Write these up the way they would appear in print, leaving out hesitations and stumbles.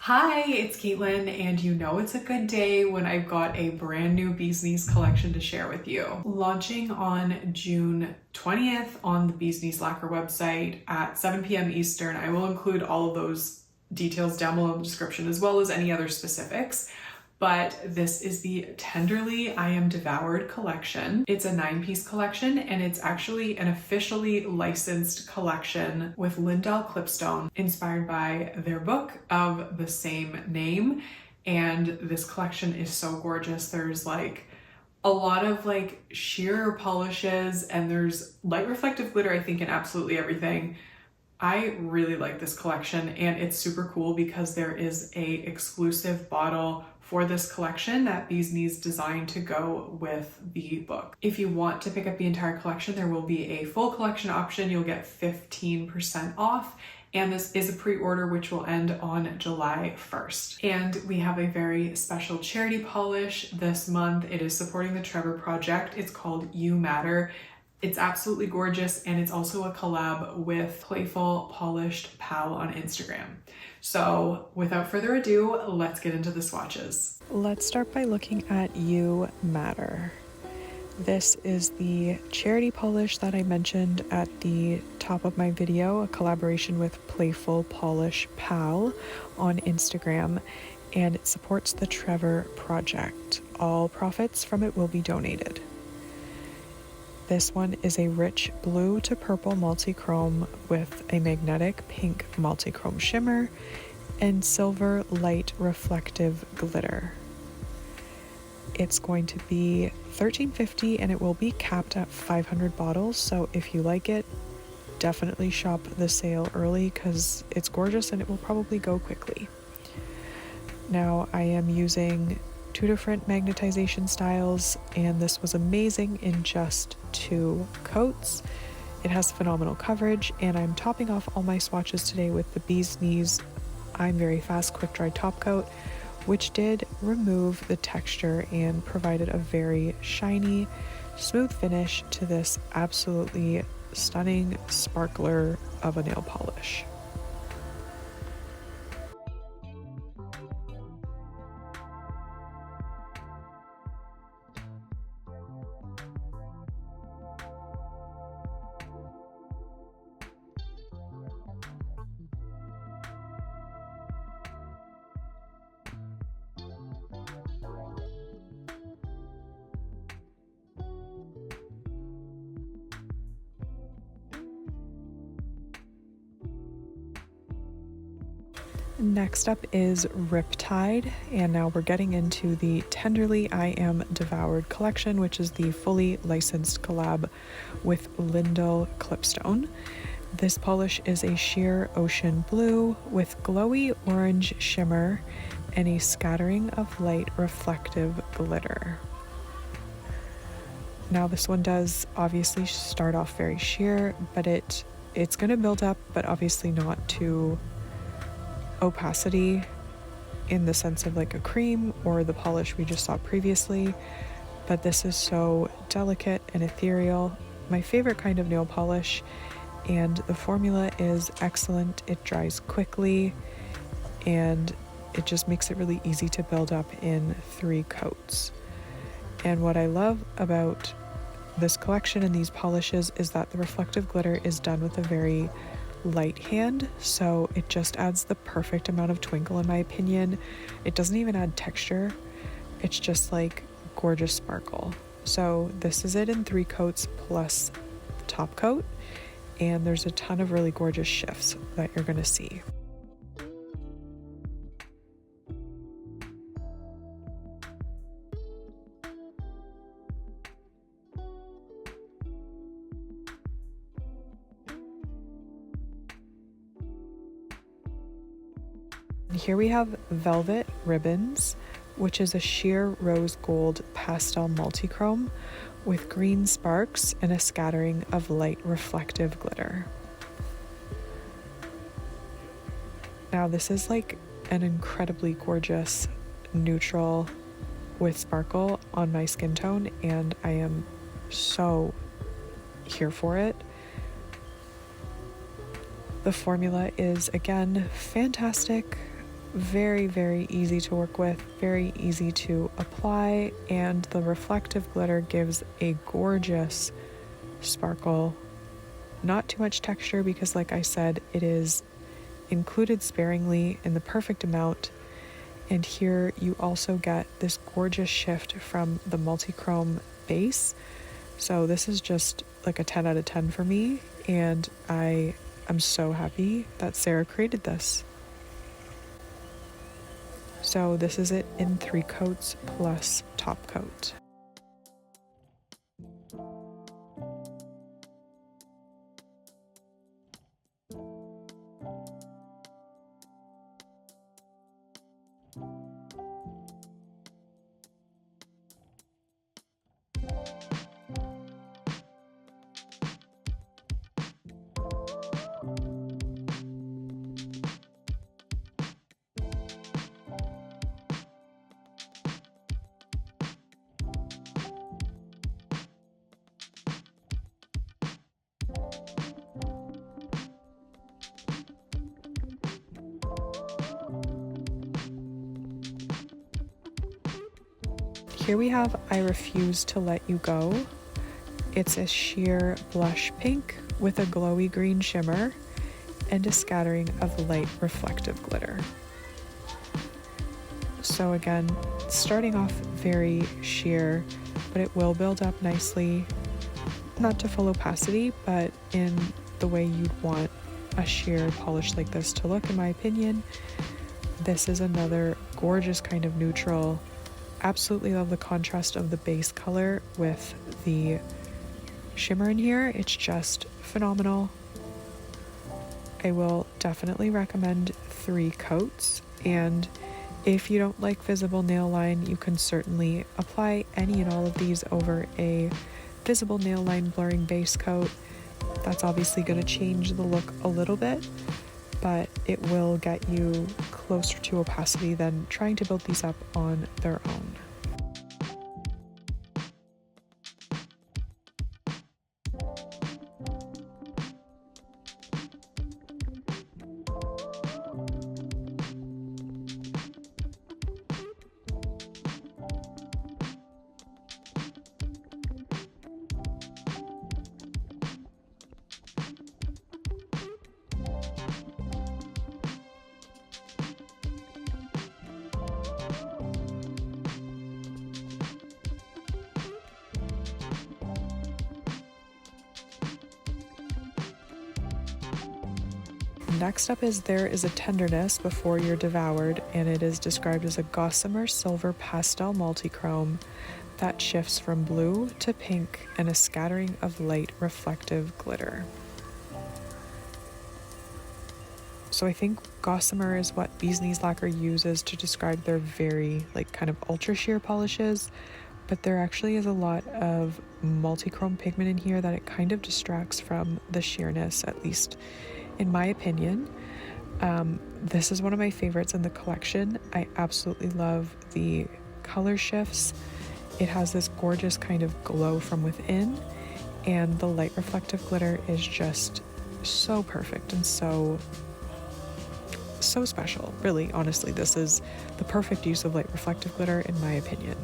Hi, it's Caitlin, and you know it's a good day when I've got a brand new Bees Knees collection to share with you. Launching on June 20th on the Bees Knees Lacquer website at 7 p.m. Eastern. I will include all of those details down below in the description as well as any other specifics. But this is the Tenderly I Am Devoured collection. It's a 9-piece collection, and it's actually an officially licensed collection with Lindell Clipstone, inspired by their book of the same name. And this collection is so gorgeous. There's like a lot of like sheer polishes, and there's light reflective glitter, I think, in absolutely everything. I really like this collection, and it's super cool because there is a exclusive bottle for this collection that Bees Knees designed to go with the book. If you want to pick up the entire collection, there will be a full collection option. You'll get 15% off. And this is a pre-order which will end on July 1st. And we have a very special charity polish this month. It is supporting the Trevor Project. It's called You Matter. It's absolutely gorgeous, and it's also a collab with Playful Polished Pal on Instagram. So without further ado, let's get into the swatches. Let's start by looking at You Matter. This is the charity polish that I mentioned at the top of my video, a collaboration with Playful Polish Pal on Instagram, and it supports the Trevor Project. All profits from it will be donated. This one is a rich blue to purple multi-chrome with a magnetic pink multi-chrome shimmer and silver light reflective glitter. It's going to be $13.50, and it will be capped at 500 bottles, so if you like it, definitely shop the sale early because it's gorgeous and it will probably go quickly. Now I am using 2 different magnetization styles, and this was amazing in just 2 coats. It has phenomenal coverage, and I'm topping off all my swatches today with the Bees Knees I'm Very Fast Quick Dry Top Coat, which did remove the texture and provided a very shiny, smooth finish to this absolutely stunning sparkler of a nail polish. Next up is Riptide, and now we're getting into the Tenderly I Am Devoured collection, which is the fully licensed collab with Lindell Clipstone. This polish is a sheer ocean blue with glowy orange shimmer and a scattering of light reflective glitter. Now this one does obviously start off very sheer, but it's going to build up, but obviously not to opacity in the sense of like a cream or the polish we just saw previously, but this is so delicate and ethereal. My favorite kind of nail polish, and the formula is excellent. It dries quickly, and it just makes it really easy to build up in 3 coats. And what I love about this collection and these polishes is that the reflective glitter is done with a very light hand, so it just adds the perfect amount of twinkle in my opinion. It doesn't even add texture, it's just like gorgeous sparkle. So this is it in 3 coats plus top coat, and there's a ton of really gorgeous shifts that you're gonna see. Here we have Velvet Ribbons, which is a sheer rose gold pastel multichrome with green sparks and a scattering of light reflective glitter. Now this is like an incredibly gorgeous neutral with sparkle on my skin tone, and I am so here for it. The formula is again fantastic. very, very easy to work with, very easy to apply, and the reflective glitter gives a gorgeous sparkle. Not too much texture because, like I said, it is included sparingly in the perfect amount. And here you also get this gorgeous shift from the multi-chrome base. So this is just like a 10 out of 10 for me, and I am so happy that Sarah created this. So this is it in 3 coats plus top coat. Here we have I Refuse to Let You Go. It's a sheer blush pink with a glowy green shimmer and a scattering of light reflective glitter. So again, starting off very sheer, but it will build up nicely, not to full opacity, but in the way you'd want a sheer polish like this to look, in my opinion. This is another gorgeous kind of neutral. Absolutely love the contrast of the base color with the shimmer in here. It's just phenomenal. I will definitely recommend 3 coats, and if you don't like visible nail line, you can certainly apply any and all of these over a visible nail line blurring base coat. That's obviously going to change the look a little bit, but it will get you closer to opacity than trying to build these up on their own. Next up is There Is a Tenderness Before You're Devoured, and it is described as a gossamer silver pastel multichrome that shifts from blue to pink and a scattering of light reflective glitter. So I think gossamer is what Bee's Knees Lacquer uses to describe their very kind of ultra sheer polishes, but there actually is a lot of multichrome pigment in here that it kind of distracts from the sheerness, at least in my opinion. This is one of my favorites in the collection. I absolutely love the color shifts. It has this gorgeous kind of glow from within, and the light reflective glitter is just so perfect and so special. Really, honestly, this is the perfect use of light reflective glitter in my opinion.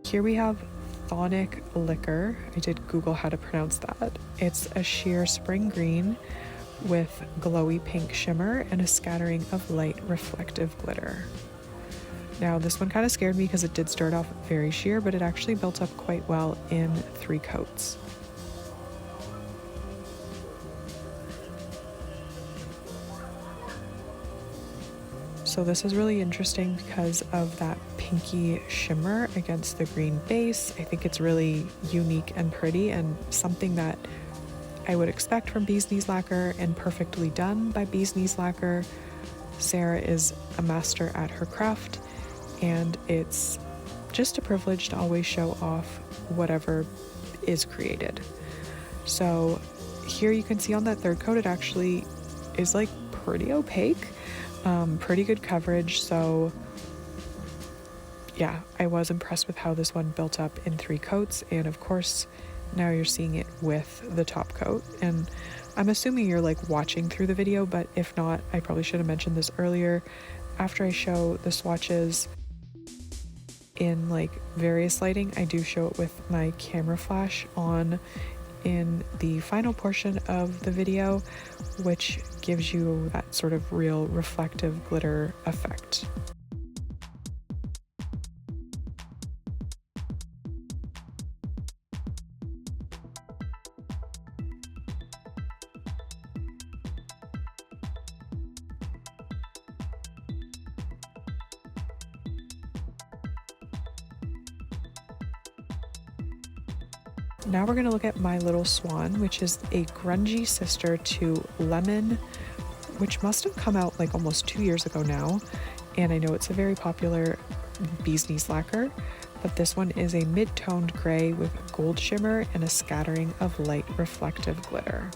Here we have Thonic Liquor. I did Google how to pronounce that. It's a sheer spring green with glowy pink shimmer and a scattering of light reflective glitter. Now this one kind of scared me because it did start off very sheer, but it actually built up quite well in 3 coats. So this is really interesting because of that pinky shimmer against the green base. I think it's really unique and pretty, and something that I would expect from Bee's Knees Lacquer and perfectly done by Bee's Knees Lacquer. Sarah is a master at her craft, and it's just a privilege to always show off whatever is created. So here you can see on that third coat, it actually is like pretty opaque, pretty good coverage. So yeah, I was impressed with how this one built up in 3 coats. And of course, now you're seeing it with the top coat. And I'm assuming you're like watching through the video, but if not, I probably should have mentioned this earlier. After I show the swatches in like various lighting, I do show it with my camera flash on in the final portion of the video, which gives you that sort of real reflective glitter effect. Now we're going to look at my Little Swan, which is a grungy sister to Lemon, which must have come out like almost 2 years ago now. And I know it's a very popular Bee's Knees lacquer, but this one is a mid-toned gray with gold shimmer and a scattering of light reflective glitter.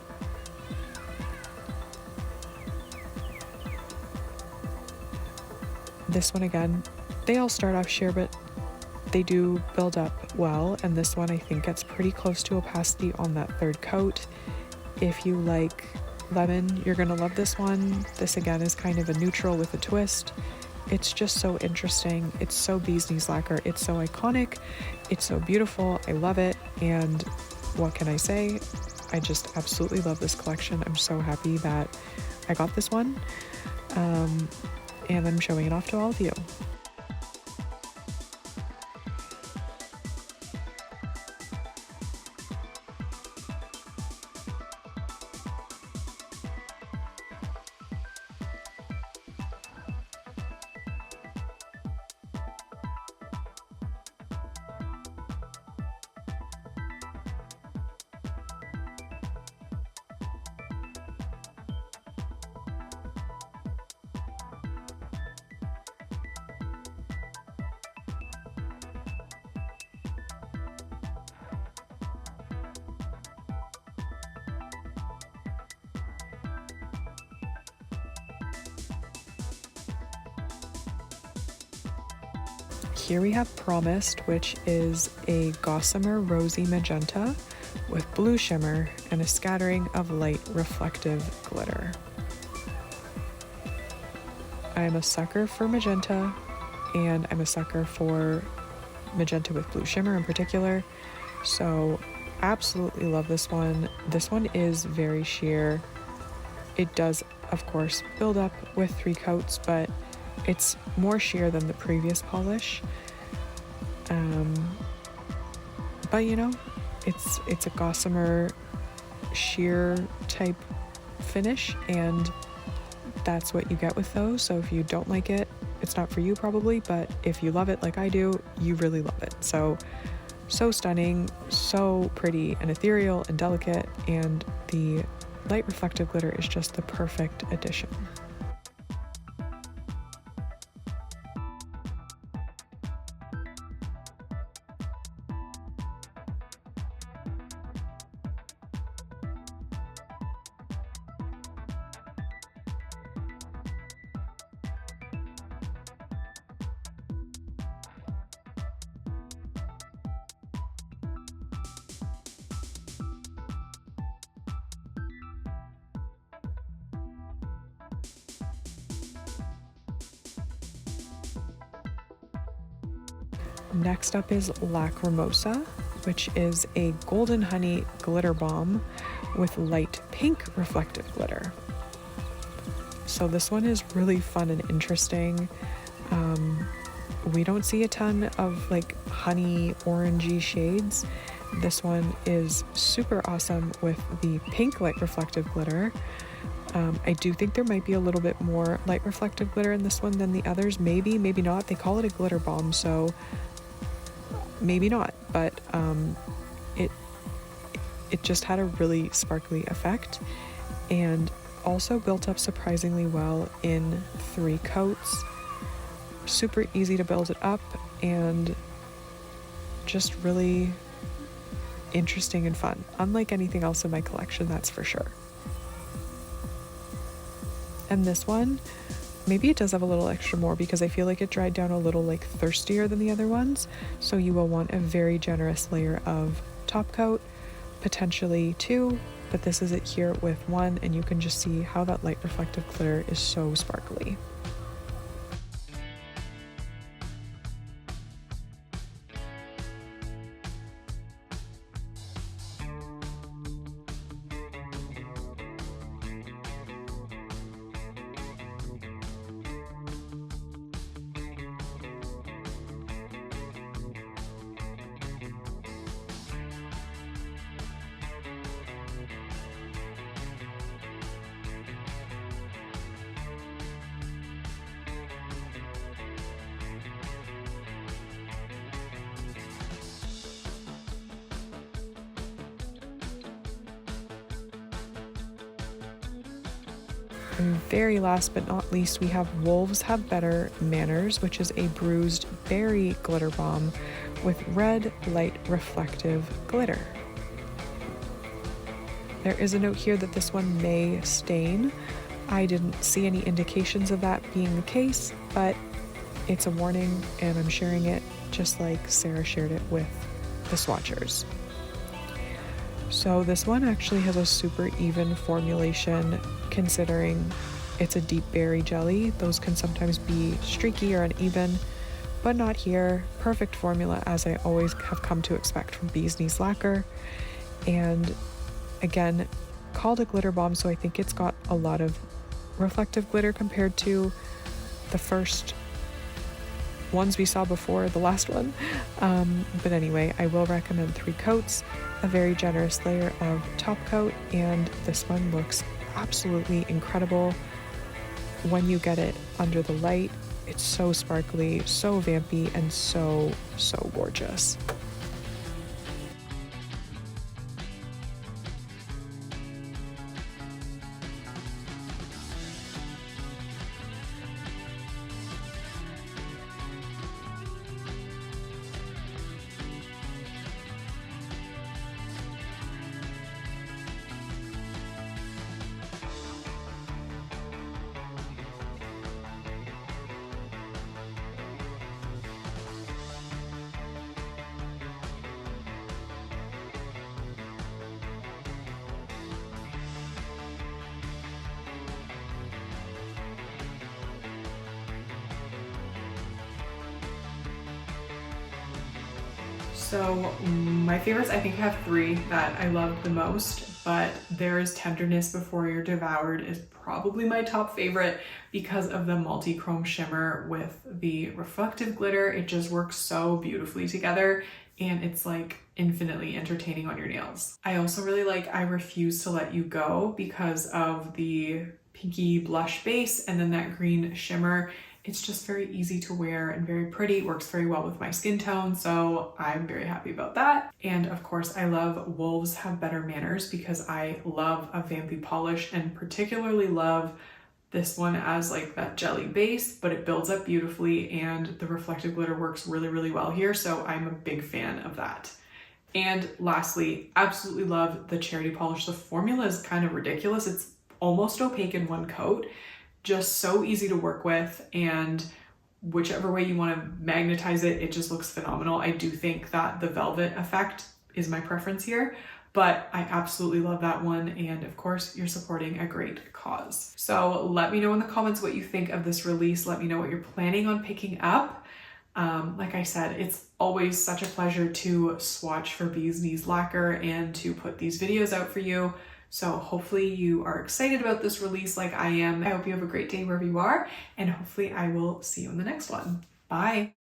This one again, they all start off sheer, but they do build up well, and this one I think gets pretty close to opacity on that third coat. If you like Lemon, you're gonna love this one. This again is kind of a neutral with a twist. It's just so interesting. It's so Bee's Knees lacquer. It's so iconic. It's so beautiful. I love it. And what can I say? I just absolutely love this collection. I'm so happy that I got this one. And I'm showing it off to all of you. Here we have Promised, which is a gossamer rosy magenta with blue shimmer and a scattering of light reflective glitter. I'm a sucker for magenta, and I'm a sucker for magenta with blue shimmer in particular. So absolutely love this one. This one is very sheer. It does, of course, build up with 3 coats, but it's more sheer than the previous polish. But you know, it's a gossamer sheer type finish, and that's what you get with those. So if you don't like it, it's not for you probably, but if you love it like I do, you really love it. So stunning, so pretty and ethereal and delicate, and the light reflective glitter is just the perfect addition. Next up is Lac Ramosa, which is a golden honey glitter bomb with light pink reflective glitter. So this one is really fun and interesting. We don't see a ton of like honey orangey shades. This one is super awesome with the pink light reflective glitter. I do think there might be a little bit more light reflective glitter in this one than the others. Maybe, maybe not. They call it a glitter bomb, so maybe not. But it just had a really sparkly effect and also built up surprisingly well in 3 coats. Super easy to build it up and just really interesting and fun. Unlike anything else in my collection, that's for sure. And this one, maybe it does have a little extra more because I feel like it dried down a little like thirstier than the other ones. So you will want a very generous layer of top coat, potentially 2, but this is it here with 1, and you can just see how that light reflective glitter is so sparkly. And very last but not least, we have Wolves Have Better Manners, which is a bruised berry glitter bomb with red light reflective glitter. There is a note here that this one may stain. I didn't see any indications of that being the case, but it's a warning and I'm sharing it just like Sarah shared it with the swatchers. So this one actually has a super even formulation considering it's a deep berry jelly. Those can sometimes be streaky or uneven, but not here. Perfect formula as I always have come to expect from Bee's Knees Lacquer. And again, called a glitter bomb, so I think it's got a lot of reflective glitter compared to the first ones we saw before the last one. But anyway, I will recommend 3 coats, a very generous layer of top coat, and this one looks absolutely incredible when you get it under the light. It's so sparkly, so vampy, and so gorgeous. So my favorites, I think I have 3 that I love the most, but there's Tenderness Before You're Devoured is probably my top favorite because of the multi-chrome shimmer with the reflective glitter. It just works so beautifully together and it's like infinitely entertaining on your nails. I also really like I Refuse to Let You Go because of the pinky blush base and then that green shimmer. It's just very easy to wear and very pretty. It works very well with my skin tone, so I'm very happy about that. And of course, I love Wolves Have Better Manners because I love a vampy polish and particularly love this one as like that jelly base, but it builds up beautifully and the reflective glitter works really well here, so I'm a big fan of that. And lastly, absolutely love the Charity Polish. The formula is kind of ridiculous. It's almost opaque in one coat. Just so easy to work with, and whichever way you want to magnetize it, it just looks phenomenal. I do think that the velvet effect is my preference here, but I absolutely love that one. And of course, you're supporting a great cause. So let me know in the comments what you think of this release. Let me know what you're planning on picking up. Like I said, it's always such a pleasure to swatch for Bee's Knees Lacquer and to put these videos out for you. So hopefully you are excited about this release like I am. I hope you have a great day wherever you are, and hopefully I will see you in the next one. Bye.